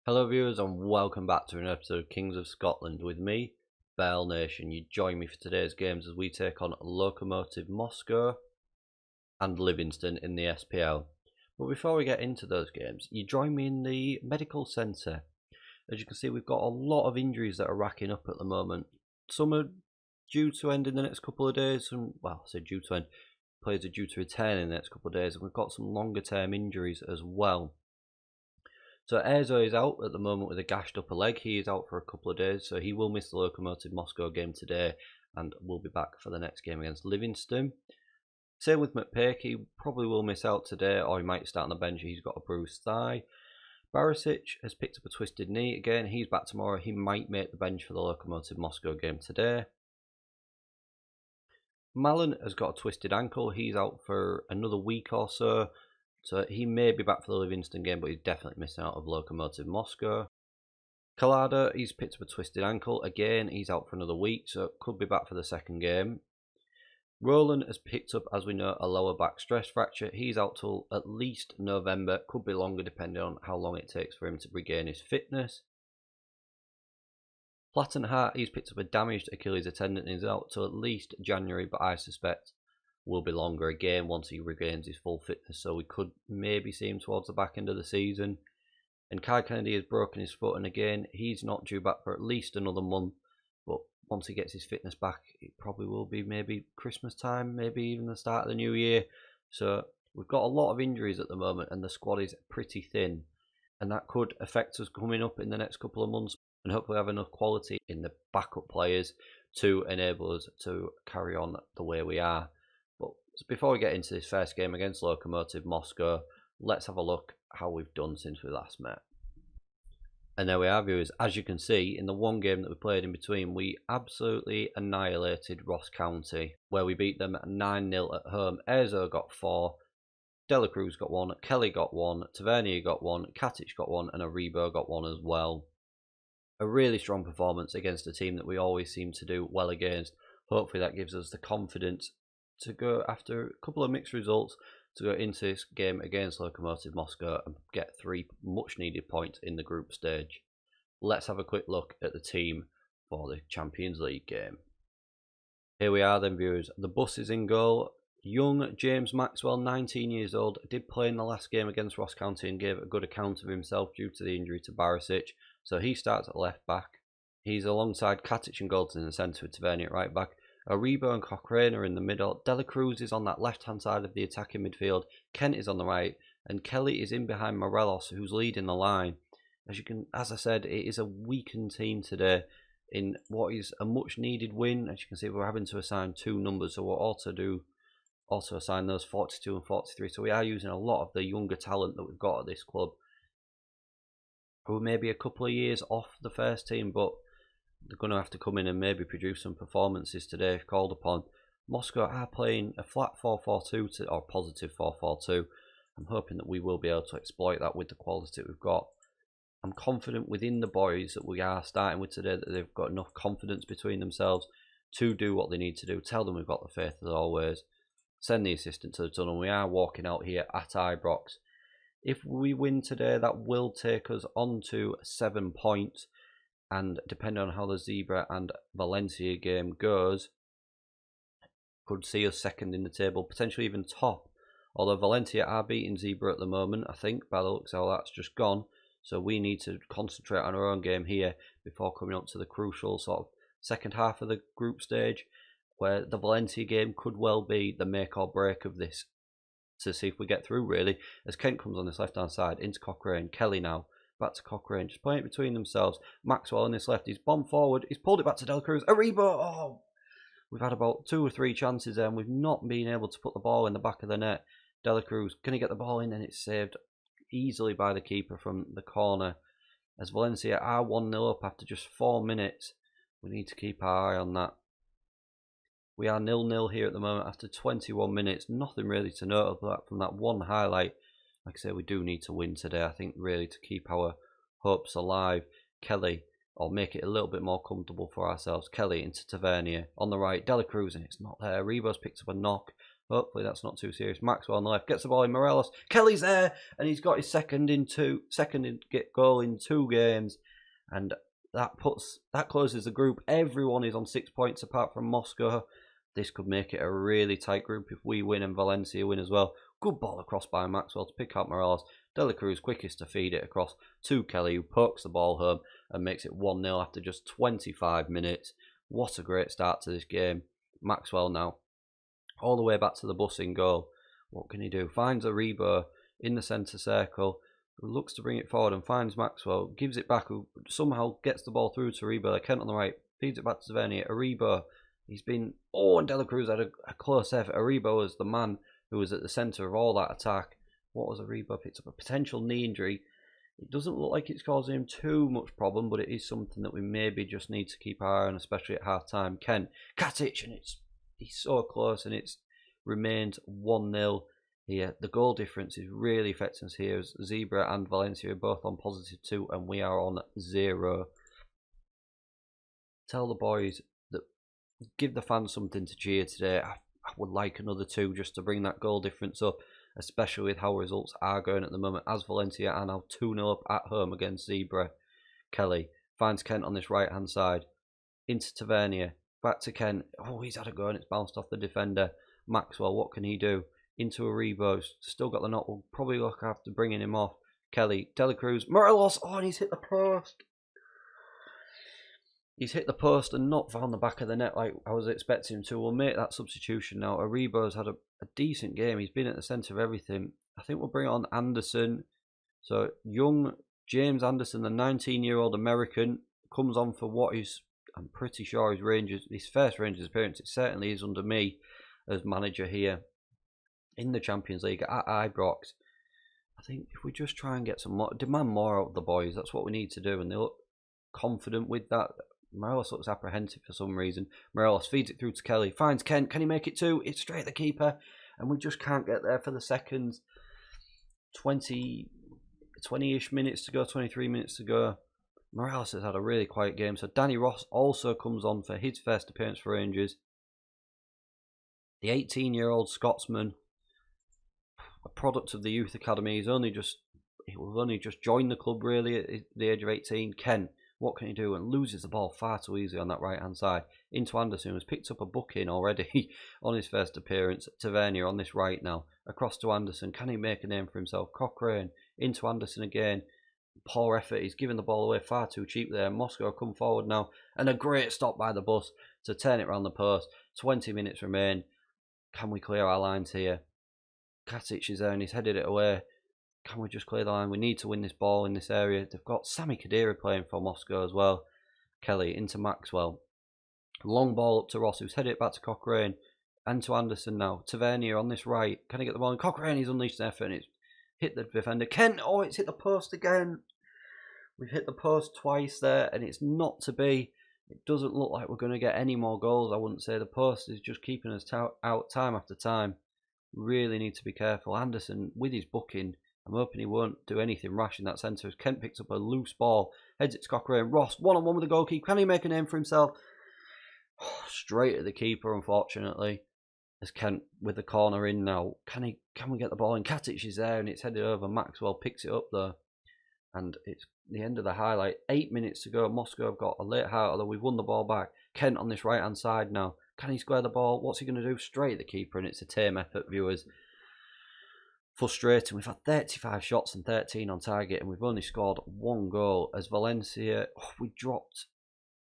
Hello viewers and welcome back to an episode of Kings of Scotland with me, Bearlenation. You join me for today's games as we take on Lokomotiv Moscow and Livingston in the SPL. But before we get into those games, you join me in the medical centre. As you can see, we've got a lot of injuries that are racking up at the moment. Some are due to end in the next couple of days, I say due to end, players are due to return in the next couple of days, and we've got some longer term injuries as well. So Erzo is out at the moment with a gashed upper leg. He is out for a couple of days, so he will miss the Lokomotiv Moscow game today and will be back for the next game against Livingston. Same with McPake, he probably will miss out today, or he might start on the bench. He's got a bruised thigh. Barisic has picked up a twisted knee again. He's back tomorrow. He might make the bench for the Lokomotiv Moscow game today. Mallon has got a twisted ankle. He's out for another week or so. So he may be back for the Livingston game, but he's definitely missing out of Lokomotiv Moscow. Collada, he's picked up a twisted ankle. Again, he's out for another week, so could be back for the second game. Roland has picked up, as we know, a lower back stress fracture. He's out till at least November. Could be longer depending on how long it takes for him to regain his fitness. Plattenhart, he's picked up a damaged Achilles tendon and he's out till at least January, but I suspect will be longer again once he regains his full fitness, so we could maybe see him towards the back end of the season. And Kai Kennedy has broken his foot, and again he's not due back for at least another month, but once he gets his fitness back it probably will be maybe Christmas time, maybe even the start of the new year. So we've got a lot of injuries at the moment and the squad is pretty thin, and that could affect us coming up in the next couple of months, and hopefully have enough quality in the backup players to enable us to carry on the way we are. So before we get into this first game against Lokomotiv Moscow, let's have a look how we've done since we last met. And there we are, viewers. As you can see, in the one game that we played in between, we absolutely annihilated Ross County, where we beat them 9-0 at home. Erzo got 4, Dela Cruz got 1, Kelly got 1, Tavernier got 1, Katic got 1, and Aribo got 1 as well. A really strong performance against a team that we always seem to do well against. Hopefully that gives us the confidence to go, after a couple of mixed results, to go into this game against Lokomotiv Moscow and get 3 much needed points in the group stage. Let's have a quick look at the team for the Champions League game. Here we are then, viewers. The bus is in goal. Young James Maxwell, 19 years old, did play in the last game against Ross County and gave a good account of himself due to the injury to Barisic, so he starts at left back. He's alongside Katic and Golden in the centre with Tavernier at right back. Aribo and Cochrane are in the middle. Dela Cruz is on that left-hand side of the attacking midfield. Kent is on the right, and Kelly is in behind Morelos, who's leading the line. As I said, it is a weakened team today in what is a much-needed win. As you can see, we're having to assign 2 numbers, so we'll also assign those 42 and 43. So we are using a lot of the younger talent that we've got at this club, who may be a couple of years off the first team, but they're going to have to come in and maybe produce some performances today if called upon. Moscow are playing a flat 4-4-2 or positive 4-4-2. I'm hoping that we will be able to exploit that with the quality that we've got. I'm confident within the boys that we are starting with today that they've got enough confidence between themselves to do what they need to do. Tell them we've got the faith as always. Send the assistant to the tunnel. We are walking out here at Ibrox. If we win today, that will take us on to 7 points. And depending on how the Zebra and Valencia game goes, could see us second in the table, potentially even top. Although Valencia are beating Zebra at the moment, I think, by the looks of how that's just gone. So we need to concentrate on our own game here before coming up to the crucial sort of second half of the group stage, where the Valencia game could well be the make or break of this, to see if we get through really. As Kent comes on this left hand side into Cochrane, Kelly now. Back to Cochrane, just playing it between themselves. Maxwell on this left, he's bombed forward, he's pulled it back to Dela Cruz. Aribo! Oh! We've had about 2 or 3 chances there and we've not been able to put the ball in the back of the net. Dela Cruz, can he get the ball in? And it's saved easily by the keeper from the corner. As Valencia are 1-0 up after just 4 minutes, we need to keep our eye on that. We are 0-0 here at the moment after 21 minutes. Nothing really to note from that one highlight. Like I say, we do need to win today, I think, really, to keep our hopes alive. Kelly or make it a little bit more comfortable for ourselves. Kelly into Tavernier on the right, Dela Cruz, and it's not there. Rebo's picked up a knock. Hopefully that's not too serious. Maxwell on the left gets the ball in. Morelos, Kelly's there, and he's got his second goal in 2 games, and that closes the group. Everyone is on 6 points apart from Moscow. This could make it a really tight group if we win and Valencia win as well. Good ball across by Maxwell to pick out Morelos. Dela Cruz quickest to feed it across to Kelly, who pokes the ball home and makes it 1-0 after just 25 minutes. What a great start to this game. Maxwell now all the way back to the bus in goal. What can he do? Finds Aribo in the centre circle, who looks to bring it forward and finds Maxwell, gives it back, who somehow gets the ball through to Aribo. Kent on the right, feeds it back to Tavernier. Aribo, he's been... Oh, and Dela Cruz had a close effort. Aribo was the man who was at the centre of all that attack. What was Aribo? Picked up a potential knee injury. It doesn't look like it's causing him too much problem, but it is something that we maybe just need to keep our eye on, especially at half-time. Kent, Katic, and he's so close, and it's remained 1-0 here. The goal difference is really affecting us here, as Zebra and Valencia are both on +2, and we are on 0. Tell the boys that give the fans something to cheer today. I would like another 2 just to bring that goal difference up, especially with how results are going at the moment, as Valencia are now 2-0 up at home against Zebra. Kelly finds Kent on this right hand side, into Tavernier, back to Kent. Oh, he's had a go and it's bounced off the defender. Maxwell, what can he do? Into Aribo, still got the knock. We'll probably look after bringing him off. Kelly, Dela Cruz, Morelos. Oh, and he's hit the post. He's hit the post and not found the back of the net like I was expecting him to. We'll make that substitution now. Aribo's had a decent game. He's been at the centre of everything. I think we'll bring on Anderson. So young James Anderson, the 19-year-old American, comes on for what is, I'm pretty sure, his first Rangers appearance. It certainly is under me as manager here in the Champions League at Ibrox. I think if we just try and get some more, demand more out of the boys, that's what we need to do, and they look confident with that. Morelos looks apprehensive for some reason. Morelos feeds it through to Kelly, finds Kent. Can he make it 2? It's straight at the keeper, and we just can't get there for the second 20-ish minutes to go, 23 minutes to go. Morelos has had a really quiet game, so Danny Ross also comes on for his first appearance for Rangers. The 18-year-old Scotsman, a product of the youth academy, he's only just joined the club really at the age of 18. Kent, what can he do? And loses the ball far too easily on that right hand side. Into Anderson, who's picked up a booking already on his first appearance. Tavernier on this right now, across to Anderson. Can he make a name for himself? Cochrane into Anderson again. Poor effort. He's given the ball away far too cheap there. Moscow come forward now, and a great stop by the bus to turn it round the post. 20 minutes remain. Can we clear our lines here? Katic is there and he's headed it away. Can we just clear the line? We need to win this ball in this area. They've got Sami Khedira playing for Moscow as well. Kelly into Maxwell. Long ball up to Ross, who's headed it back to Cochrane. And to Anderson now. Tavernier on this right. Can he get the ball? And Cochrane, he's unleashed an effort and it's hit the defender. Kent, oh, it's hit the post again. We've hit the post twice there and it's not to be. It doesn't look like we're going to get any more goals, I wouldn't say. The post is just keeping us out time after time. Really need to be careful. Anderson, with his booking, I'm hoping he won't do anything rash in that centre. As Kent picks up a loose ball, heads it to Cochrane. Ross, one-on-one with the goalkeeper. Can he make a name for himself? Straight at the keeper, unfortunately. As Kent with the corner in now. Can we get the ball in? Katic is there and it's headed over. Maxwell picks it up there. And it's the end of the highlight. 8 minutes to go. Moscow have got a late heart, although we've won the ball back. Kent on this right-hand side now. Can he square the ball? What's he going to do? Straight at the keeper, and it's a tame effort, viewers. Frustrating. We've had 35 shots and 13 on target, and we've only scored 1 goal. As Valencia, we dropped.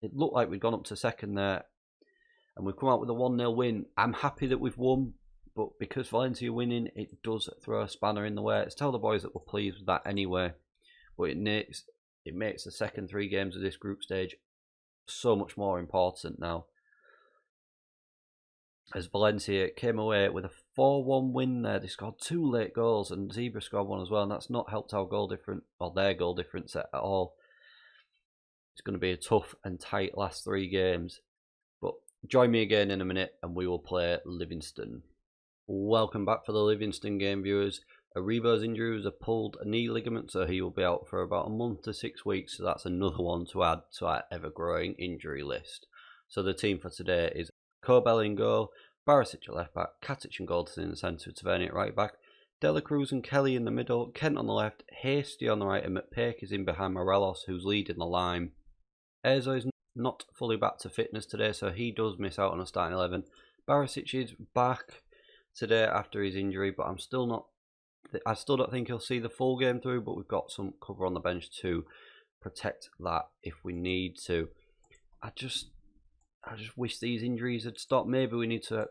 It looked like we'd gone up to second there, and we've come out with a 1-0 win. I'm happy that we've won, but because Valencia winning, it does throw a spanner in the works. Tell the boys that we're pleased with that anyway. But it makes the second 3 games of this group stage so much more important now. As Valencia came away with a 4-1 win there. They scored 2 late goals and Zebra scored 1 as well, and that's not helped our goal difference, or their goal difference at all. It's going to be a tough and tight last 3 games. But join me again in a minute and we will play Livingston. Welcome back for the Livingston game, viewers. Aribo's injury was a pulled knee ligament, so he will be out for about a month to 6 weeks. So that's another one to add to our ever-growing injury list. So the team for today is Kobel in goal, Barisic at left back, Katic and Goldson in the centre, Tavernier at right back, Dela Cruz and Kelly in the middle, Kent on the left, Hasty on the right, and McPake is in behind Morelos, who's leading the line. Ezo is not fully back to fitness today, so he does miss out on a starting 11. Barisic is back today after his injury, but I still don't think he'll see the full game through, but we've got some cover on the bench to protect that if we need to. I just wish these injuries had stopped. Maybe we need to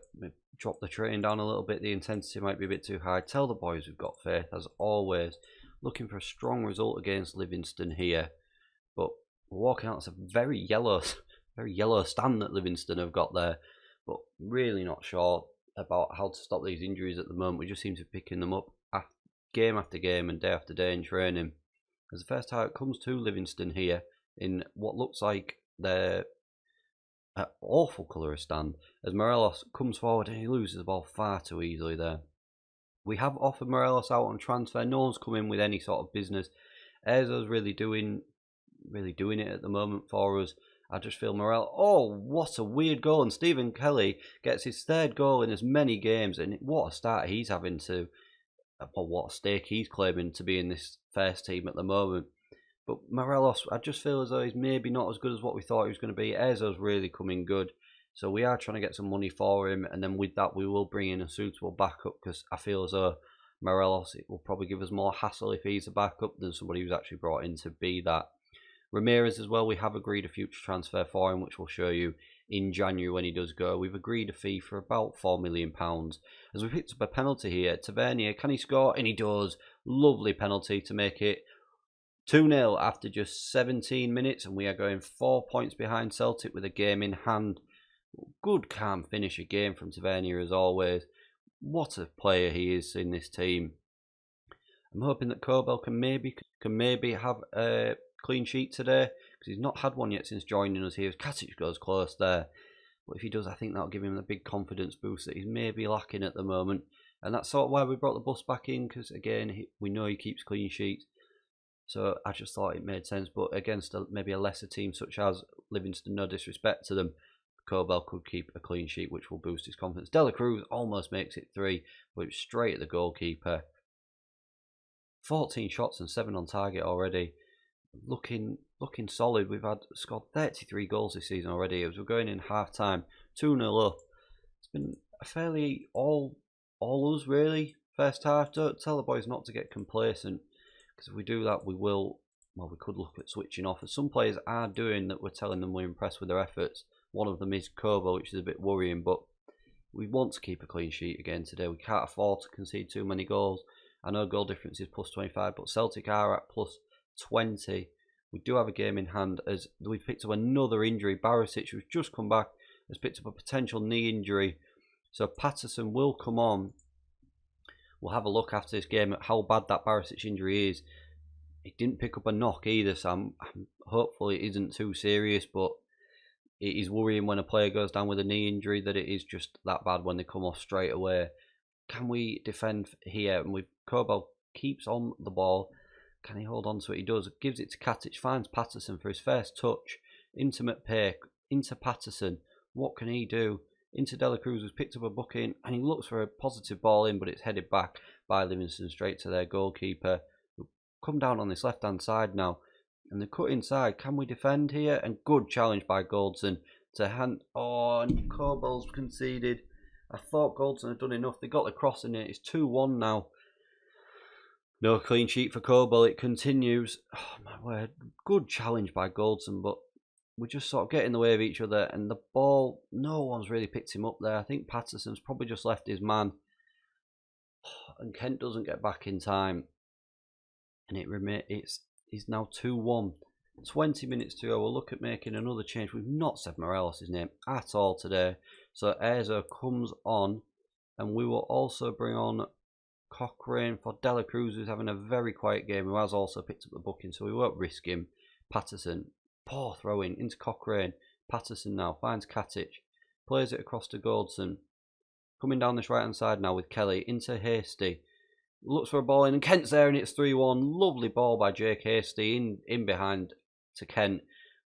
drop the train down a little bit. The intensity might be a bit too high. Tell the boys we've got faith, as always. Looking for a strong result against Livingston here, but we're walking out. It's a very yellow stand that Livingston have got there, but really not sure about how to stop these injuries at the moment. We just seem to be picking them up game after game and day after day in training. As the first time it comes to Livingston here in what looks like their awful colour of stand, as Morelos comes forward and he loses the ball far too easily there. We have offered Morelos out on transfer. No one's come in with any sort of business. Ezo's really doing it at the moment for us. I just feel Morelos. Oh, what a weird goal! And Stephen Kelly gets his third goal in as many games, and what a start he's having to. Well, what a stake he's claiming to be in this first team at the moment. But Morelos, I just feel as though he's maybe not as good as what we thought he was going to be. Ezo's really coming good. So we are trying to get some money for him. And then with that, we will bring in a suitable backup, because I feel as though Morelos, it will probably give us more hassle if he's a backup than somebody who's actually brought in to be that. Ramirez as well, we have agreed a future transfer for him, which we'll show you in January when he does go. We've agreed a fee for about £4 million. As we picked up a penalty here, Tavernier, can he score? And he does. Lovely penalty to make it 2-0 after just 17 minutes, and we are going 4 points behind Celtic with a game in hand. Good calm finish again from Tavernier as always. What a player he is in this team. I'm hoping that Kobel can maybe have a clean sheet today, because he's not had one yet since joining us here. Katic goes close there, but if he does, I think that'll give him the big confidence boost that he's maybe lacking at the moment. And that's sort of why we brought the bus back in, because again, we know he keeps clean sheets. So I just thought it made sense. But against maybe a lesser team such as Livingston, no disrespect to them, Kobel could keep a clean sheet, which will boost his confidence. Dela Cruz almost makes it 3, but it's straight at the goalkeeper. 14 shots and 7 on target already. Looking solid. We've scored 33 goals this season already. As we're going in half time, 2-0 up. It's been a fairly all us really first half. Don't tell the boys not to get complacent, because if we do that, we could look at switching off. As some players are doing that, we're telling them we're impressed with their efforts. One of them is Kobo, which is a bit worrying, but we want to keep a clean sheet again today. We can't afford to concede too many goals. I know goal difference is plus 25, but Celtic are at plus 20. We do have a game in hand, as we've picked up another injury. Barisic, who's just come back, has picked up a potential knee injury. So Patterson will come on. We'll have a look after this game at how bad that Barisic injury is. He didn't pick up a knock either, so hopefully it isn't too serious, but it is worrying when a player goes down with a knee injury that it is just that bad when they come off straight away. Can we defend here? And Kobel keeps on the ball. Can he hold on to it? He does. Gives it to Katic. Finds Patterson for his first touch. Into McPake. Into Patterson. What can he do? Into Dela Cruz, who's picked up a booking. And he looks for a positive ball in, but it's headed back by Livingston straight to their goalkeeper. We'll come down on this left-hand side now. And they cut inside. Can we defend here? And good challenge by Goldson to hand. Oh, and Kobel's conceded. I thought Goldson had done enough. They got the cross in it. It's 2-1 now. No clean sheet for Kobel. It continues. Oh my word. Good challenge by Goldson, but we just sort of get in the way of each other. And the ball, no one's really picked him up there. I think Patterson's probably just left his man. And Kent doesn't get back in time. And it's now 2-1. 20 minutes to go. We'll look at making another change. We've not said Morelos' name at all today. So Ezo comes on. And we will also bring on Cochrane for Dela Cruz, who's having a very quiet game, who has also picked up the booking, so we won't risk him. Patterson, poor throw-in into Cochrane. Patterson now finds Katic, plays it across to Goldson. Coming down this right-hand side now with Kelly into Hasty. looks for a ball in, and Kent's there, and it's 3-1. Lovely ball by Jake Hasty in behind to Kent.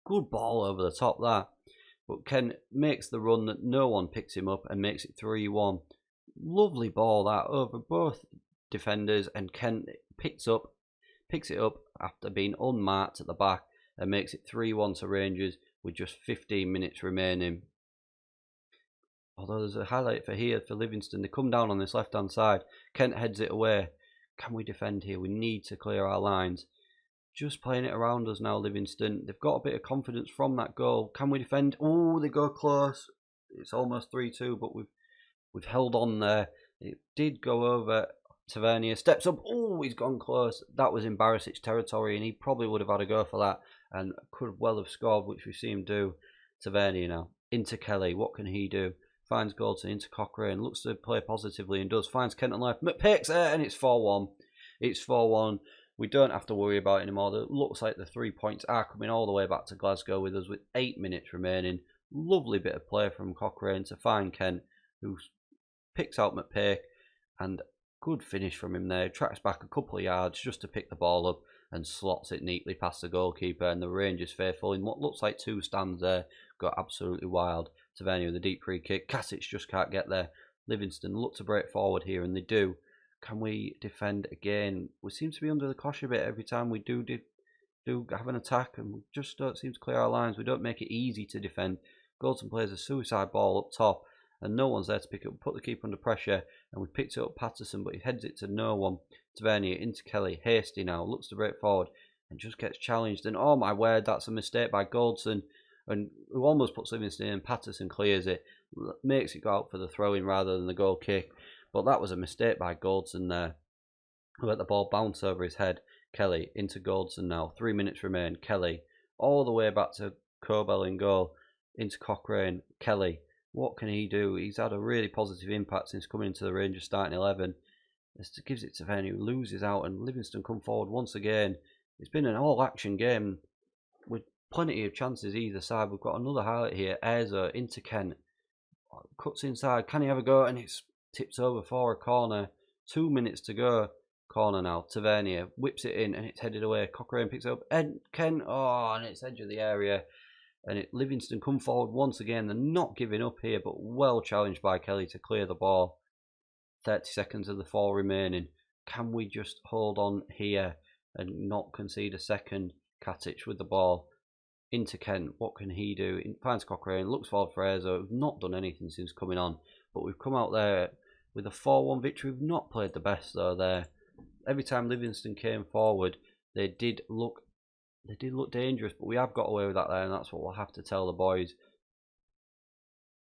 Good ball over the top there. But Kent makes the run that no one picks him up and makes it 3-1. Lovely ball that over both defenders, and Kent picks it up after being unmarked at the back and makes it 3-1 to Rangers with just 15 minutes remaining. Although there's a highlight for here for Livingston. They come down on this left hand side. Kent heads it away. Can we defend here? We need to clear our lines. Just playing it around us now, Livingston. They've got a bit of confidence from that goal. Can we defend? Oh, they go close. It's almost 3-2, but we've held on there. It did go over. Tavernier steps up. Oh, he's gone close. That was in Barisic territory, and he probably would have had a go for that and could well have scored, which we see him do. Tavernier now. Into Kelly. What can he do? Finds Goldson into Cochrane. Looks to play positively and does. Finds Kent on left. McPake's there, and it's 4-1. It's 4-1. We don't have to worry about it anymore. It looks like the 3 points are coming all the way back to Glasgow with us with 8 minutes remaining. Lovely bit of play from Cochrane to find Kent, who picks out McPake, and good finish from him there. Tracks back a couple of yards just to pick the ball up and slots it neatly past the goalkeeper, and the Rangers faithful in what looks like 2 stands there got absolutely wild. Tavernier with a deep free kick. Kasic just can't get there. Livingston look to break forward here, and they do. Can we defend again? We seem to be under the cosh a bit every time we do have an attack, and we just don't seem to clear our lines. We don't make it easy to defend. Goldson plays a suicide ball up top, and no one's there to pick it up. Put the keeper under pressure, and we picked it up Patterson, but he heads it to no one. Tavernier into Kelly. Hasty now looks to break forward and just gets challenged. And oh my word, that's a mistake by Goldson, and who almost puts Livingston in. Patterson clears it, makes it go out for the throw-in rather than the goal kick. But that was a mistake by Goldson there, who let the ball bounce over his head. Kelly into Goldson now. 3 minutes remain. Kelly all the way back to Cobell in goal. Into Cochrane. Kelly, what can he do? He's had a really positive impact since coming into the Rangers starting 11. This gives it to Venue, who loses out, and Livingston come forward once again. It's been an all-action game with plenty of chances either side. We've got another highlight here. Erzo into Kent. Cuts inside. Can he have a go? And it's tips over for a corner. 2 minutes to go. Corner now. Tavernier whips it in, and it's headed away. Cochrane picks it up. And Kent, and it's edge of the area. And Livingston come forward once again. They're not giving up here, but well challenged by Kelly to clear the ball. 30 seconds of the 4 remaining. Can we just hold on here and not concede a second? Kasic with the ball. Into Kent. What can he do? Finds Cochrane. Looks forward for Erzo. We've not done anything since coming on, but we've come out there with a 4-1 victory. We've not played the best though there. Every time Livingston came forward, they did look dangerous, but we have got away with that there, and that's what we'll have to tell the boys.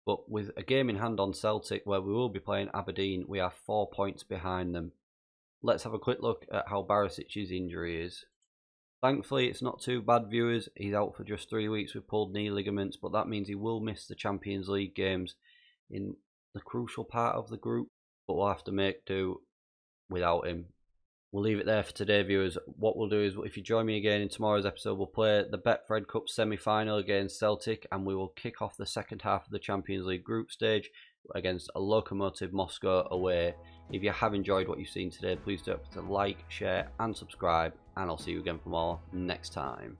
But with a game in hand on Celtic, where we will be playing Aberdeen, we are 4 points behind them. Let's have a quick look at how Barisic's injury is. Thankfully, it's not too bad, viewers. He's out for just 3 weeks with pulled knee ligaments, but that means he will miss the Champions League games in the crucial part of the group, but we'll have to make do without him. We'll leave it there for today, viewers. What we'll do is, if you join me again in tomorrow's episode, we'll play the Betfred Cup semi-final against Celtic, and we will kick off the second half of the Champions League group stage against a Lokomotiv Moscow away. If you have enjoyed what you've seen today, please don't forget to like, share and subscribe, and I'll see you again for more next time.